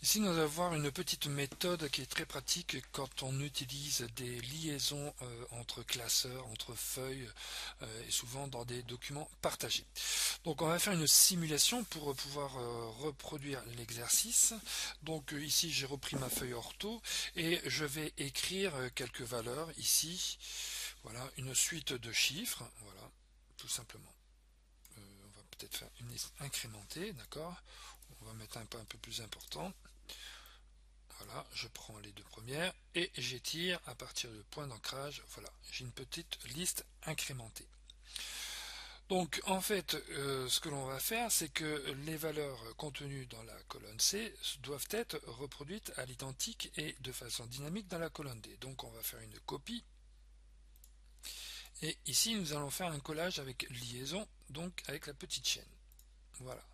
Ici, nous allons voir une petite méthode qui est très pratique quand on utilise des liaisons entre classeurs, entre feuilles et souvent dans des documents partagés. Donc, on va faire une simulation pour pouvoir reproduire l'exercice. Donc, ici, j'ai repris ma feuille ortho et je vais écrire quelques valeurs ici. Voilà, une suite de chiffres. Voilà, tout simplement. On va peut-être faire une liste incrémentée, d'accord? On va mettre un peu plus important. Voilà, je prends les deux premières et j'étire à partir du point d'ancrage. Voilà, j'ai une petite liste incrémentée. Donc en fait, ce que l'on va faire, c'est que les valeurs contenues dans la colonne C doivent être reproduites à l'identique et de façon dynamique dans la colonne D. Donc on va faire une copie. Et ici, nous allons faire un collage avec liaison, donc avec la petite chaîne. Voilà.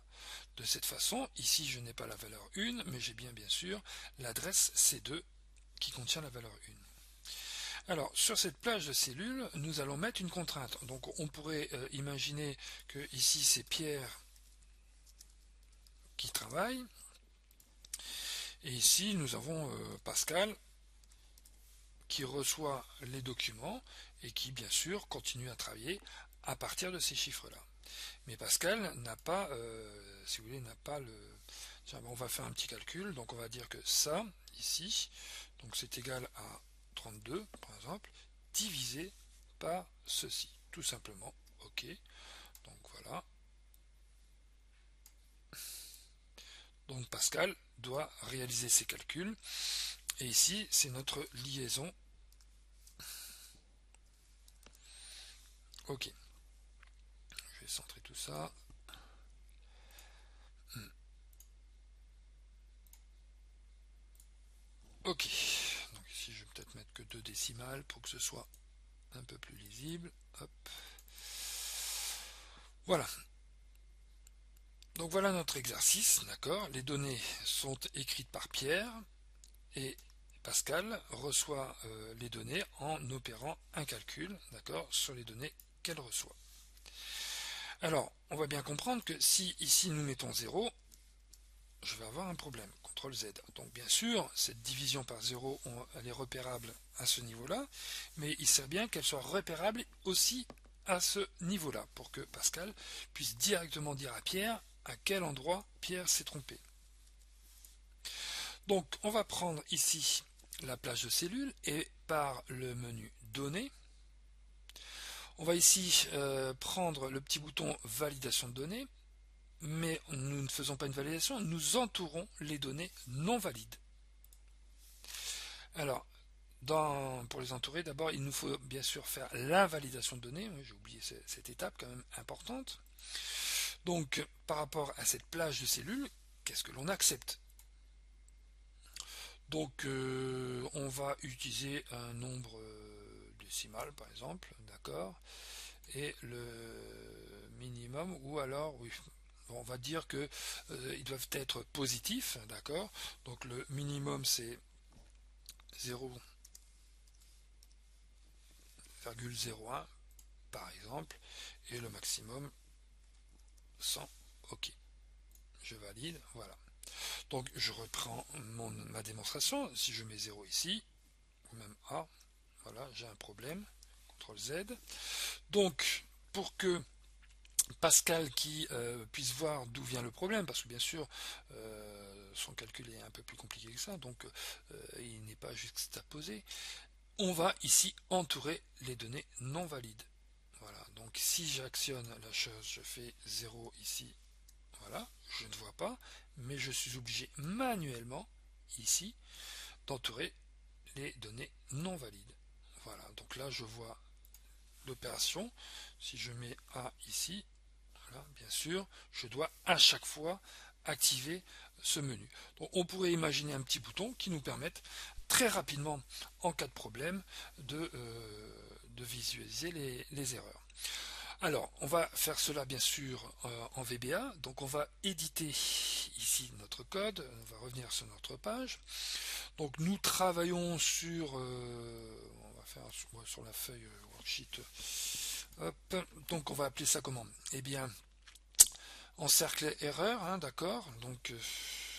De cette façon, ici je n'ai pas la valeur 1, mais j'ai bien sûr l'adresse C2 qui contient la valeur 1. Alors, sur cette plage de cellules, nous allons mettre une contrainte. Donc, on pourrait imaginer que ici c'est Pierre qui travaille, et ici nous avons Pascal qui reçoit les documents et qui, bien sûr, continue à travailler à partir de ces chiffres-là. Mais Pascal n'a pas, si vous voulez, n'a pas le... Tiens, on va faire un petit calcul, donc on va dire que ça, ici, donc c'est égal à 32, par exemple, divisé par ceci, tout simplement. OK, donc voilà. Donc Pascal doit réaliser ses calculs, et ici, c'est notre liaison. OK, je vais centrer tout ça. OK, donc ici, je vais peut-être mettre que 2 décimales pour que ce soit un peu plus lisible. Hop. Voilà. Donc voilà notre exercice, d'accord? Les données sont écrites par Pierre et Pascal reçoit les données en opérant un calcul, d'accord, sur les données qu'elle reçoit. Alors, on va bien comprendre que si ici nous mettons 0, je vais avoir un problème, CTRL Z. Donc bien sûr, cette division par 0, elle est repérable à ce niveau-là, mais il sert bien qu'elle soit repérable aussi à ce niveau-là, pour que Pascal puisse directement dire à Pierre à quel endroit Pierre s'est trompé. Donc on va prendre ici la plage de cellules et par le menu Données, on va ici prendre le petit bouton Validation de données, mais nous ne faisons pas une validation, nous entourons les données non valides. Alors, pour les entourer, d'abord il nous faut bien sûr faire la validation de données, oui, j'ai oublié cette étape quand même importante. Donc par rapport à cette plage de cellules, qu'est-ce que l'on accepte? Donc on va utiliser un nombre décimal par exemple, d'accord, et le minimum, ou alors oui, on va dire que ils doivent être positifs, d'accord. Donc le minimum c'est 0,01 par exemple, et le maximum 100. OK, je valide, voilà. Donc je reprends ma démonstration. Si je mets 0 ici, ou même A, voilà, j'ai un problème. CTRL Z. Donc, pour que Pascal qui puisse voir d'où vient le problème, parce que bien sûr son calcul est un peu plus compliqué que ça, donc il n'est pas juxtaposé, on va ici entourer les données non valides. Voilà, donc si j'actionne la chose, je fais 0 ici, voilà, je ne vois pas, mais je suis obligé manuellement ici d'entourer les données non valides. Voilà, donc là je vois l'opération. Si je mets A ici, voilà, bien sûr, je dois à chaque fois activer ce menu. Donc on pourrait imaginer un petit bouton qui nous permette très rapidement, en cas de problème, de visualiser les erreurs. Alors, on va faire cela bien sûr en VBA. Donc on va éditer ici notre code, on va revenir sur notre page. Donc nous travaillons sur, on va faire sur la feuille worksheet. Hop, donc on va appeler ça comment? Eh bien, encercler erreur, hein, d'accord. Donc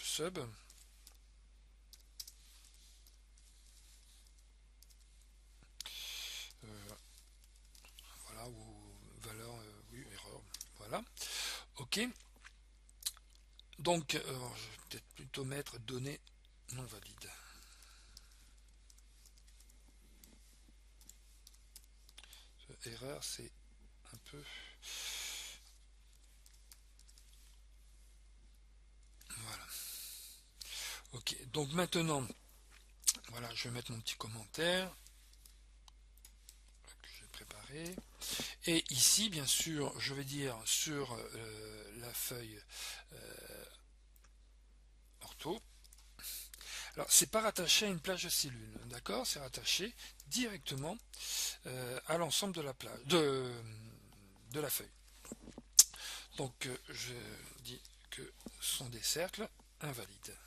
sub. OK. Donc, je vais peut-être plutôt mettre données non valides. Erreur, c'est un peu... Voilà. OK. Donc maintenant, voilà, je vais mettre mon petit commentaire que j'ai préparé. Et ici, bien sûr, je vais dire sur la feuille ortho. Alors, c'est pas rattaché à une plage de cellules, d'accord? C'est rattaché directement à l'ensemble de la plage, de la feuille. Donc, je dis que ce sont des cercles invalides.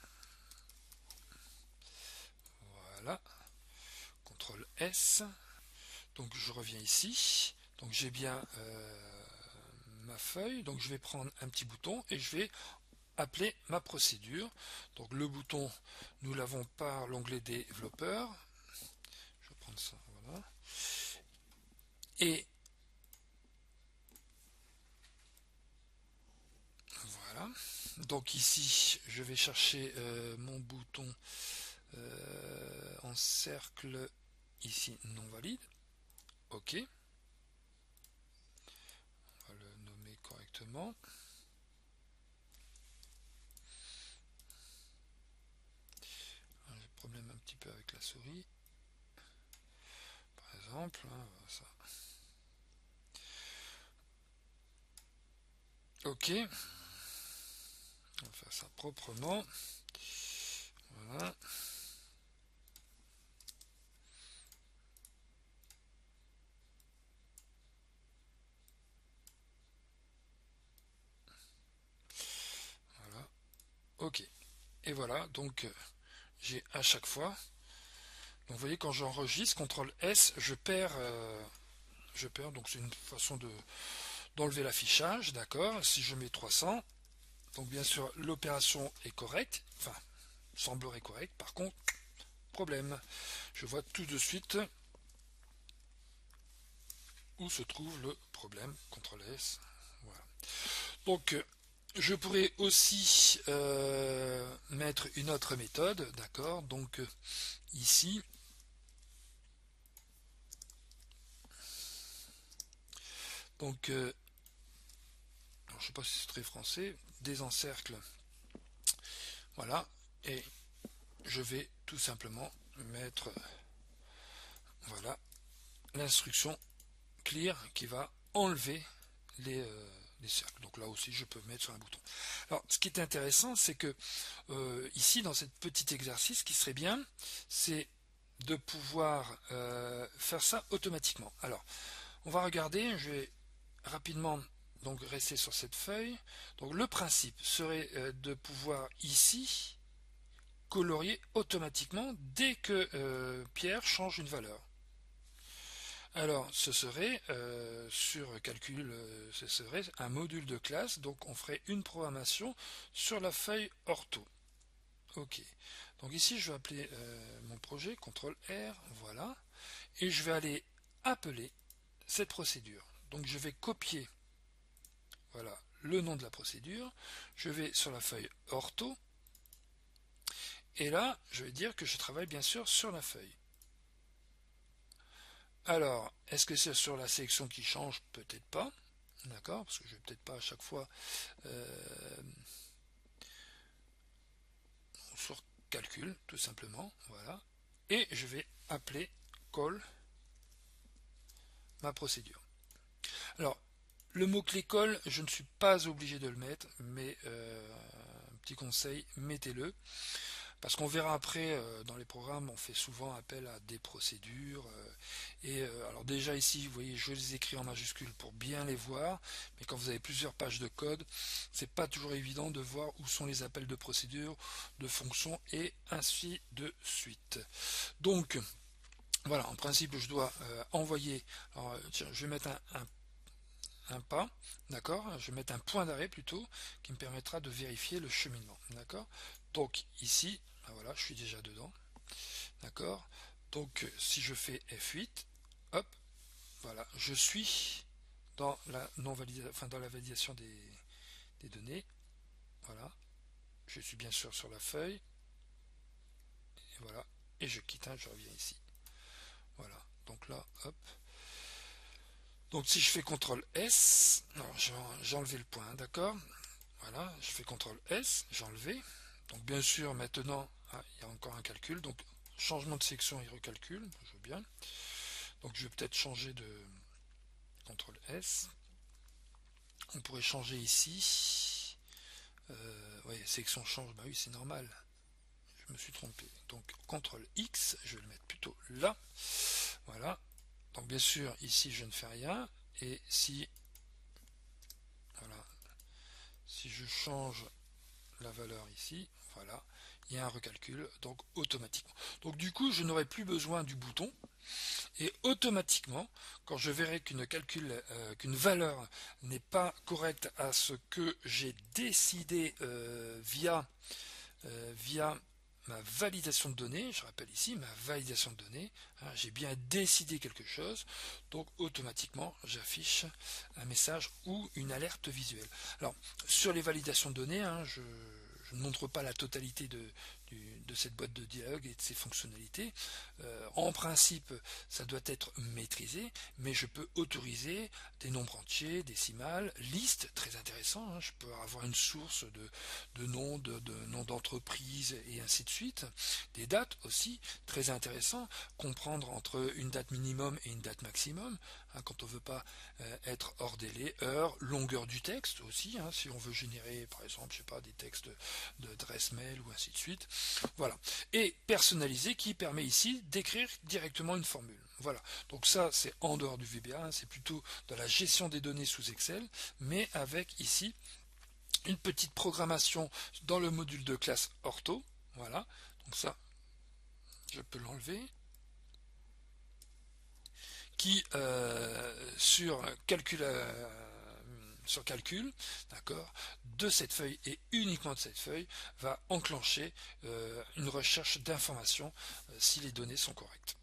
Voilà. CTRL S. Donc, je reviens ici. Donc, j'ai bien ma feuille. Donc, je vais prendre un petit bouton et je vais appeler ma procédure. Donc, le bouton, nous l'avons par l'onglet développeur. Je vais prendre ça, voilà. Et voilà. Donc ici, je vais chercher mon bouton en cercle ici non valide. OK. On va le nommer correctement. J'ai un problème un petit peu avec la souris. Par exemple, hein, ça. OK. On va faire ça proprement. Voilà. Voilà. OK. Et voilà, donc j'ai à chaque fois. Donc vous voyez, quand j'enregistre, CTRL S, je perds, donc c'est une façon d'enlever l'affichage, d'accord. Si je mets 300, donc bien sûr l'opération est correcte, enfin semblerait correcte, par contre, problème, je vois tout de suite où se trouve le problème, CTRL S, voilà. Donc je pourrais aussi mettre une autre méthode, d'accord, donc ici, donc je ne sais pas si c'est très français, des encercles, voilà, et je vais tout simplement mettre, voilà, l'instruction clear qui va enlever les cercles. Donc là aussi, je peux mettre sur un bouton. Alors, ce qui est intéressant, c'est que ici, dans ce petit exercice, ce qui serait bien, c'est de pouvoir faire ça automatiquement. Alors, on va regarder, je vais rapidement donc rester sur cette feuille. Donc, le principe serait de pouvoir ici colorier automatiquement dès que Pierre change une valeur. Alors, ce serait sur calcul, ce serait un module de classe, donc on ferait une programmation sur la feuille ortho. Ok. Donc ici, je vais appeler mon projet, CTRL R, voilà, et je vais aller appeler cette procédure. Donc je vais copier, voilà, le nom de la procédure. Je vais sur la feuille ortho, et là, je vais dire que je travaille bien sûr sur la feuille. Alors, est-ce que c'est sur la sélection qui change? Peut-être pas. D'accord, parce que je vais peut-être pas à chaque fois sur calcul, tout simplement. Voilà. Et je vais appeler call ma procédure. Alors, le mot-clé call, je ne suis pas obligé de le mettre, mais un petit conseil, mettez-le. Parce qu'on verra après, dans les programmes, on fait souvent appel à des procédures. Alors déjà ici, vous voyez, je les écris en majuscules pour bien les voir. Mais quand vous avez plusieurs pages de code, c'est pas toujours évident de voir où sont les appels de procédures, de fonctions et ainsi de suite. Donc, voilà, en principe, je dois envoyer. Alors, tiens, je vais mettre un pas, d'accord. Je vais mettre un point d'arrêt plutôt, qui me permettra de vérifier le cheminement, d'accord. Donc ici, voilà, je suis déjà dedans, d'accord. Donc si je fais F8, hop, voilà, je suis dans la non validation, enfin dans la validation des données. Voilà, je suis bien sûr sur la feuille, et voilà, et je quitte, je reviens ici. Voilà, donc là, hop. Donc si je fais CTRL S, j'ai enlevé le point, d'accord. Voilà, je fais CTRL S, j'ai enlevé. Donc bien sûr, maintenant, il y a encore un calcul. Donc changement de section, il recalcule, je veux bien. Donc je vais peut-être changer de CTRL S. On pourrait changer ici. Oui, section change, bah oui, c'est normal. Je me suis trompé. Donc CTRL X, je vais le mettre plutôt là. Voilà. Donc bien sûr, ici je ne fais rien. Et si voilà, si je change la valeur ici, voilà, il y a un recalcul, donc automatiquement. Donc du coup, je n'aurai plus besoin du bouton, et automatiquement, quand je verrai qu'une valeur n'est pas correcte à ce que j'ai décidé via ma validation de données, je rappelle ici ma validation de données, j'ai bien décidé quelque chose, donc automatiquement j'affiche un message ou une alerte visuelle. Alors sur les validations de données, je ne montre pas la totalité de cette boîte de dialogue et de ses fonctionnalités. En principe, ça doit être maîtrisé, mais je peux autoriser des nombres entiers, décimales, listes, très intéressant. Je peux avoir une source de noms, de noms d'entreprise et ainsi de suite. Des dates aussi, très intéressant. Comprendre entre une date minimum et une date maximum, quand on ne veut pas être hors délai, heure, longueur du texte aussi, si on veut générer par exemple, je sais pas, des textes d'adresse mail ou ainsi de suite. Voilà. Et personnaliser qui permet ici d'écrire directement une formule. Voilà. Donc ça, c'est en dehors du VBA, c'est plutôt dans la gestion des données sous Excel, mais avec ici une petite programmation dans le module de classe ortho. Voilà. Donc ça, je peux l'enlever. Qui sur calcul d'accord, de cette feuille et uniquement de cette feuille, va enclencher une recherche d'informations si les données sont correctes.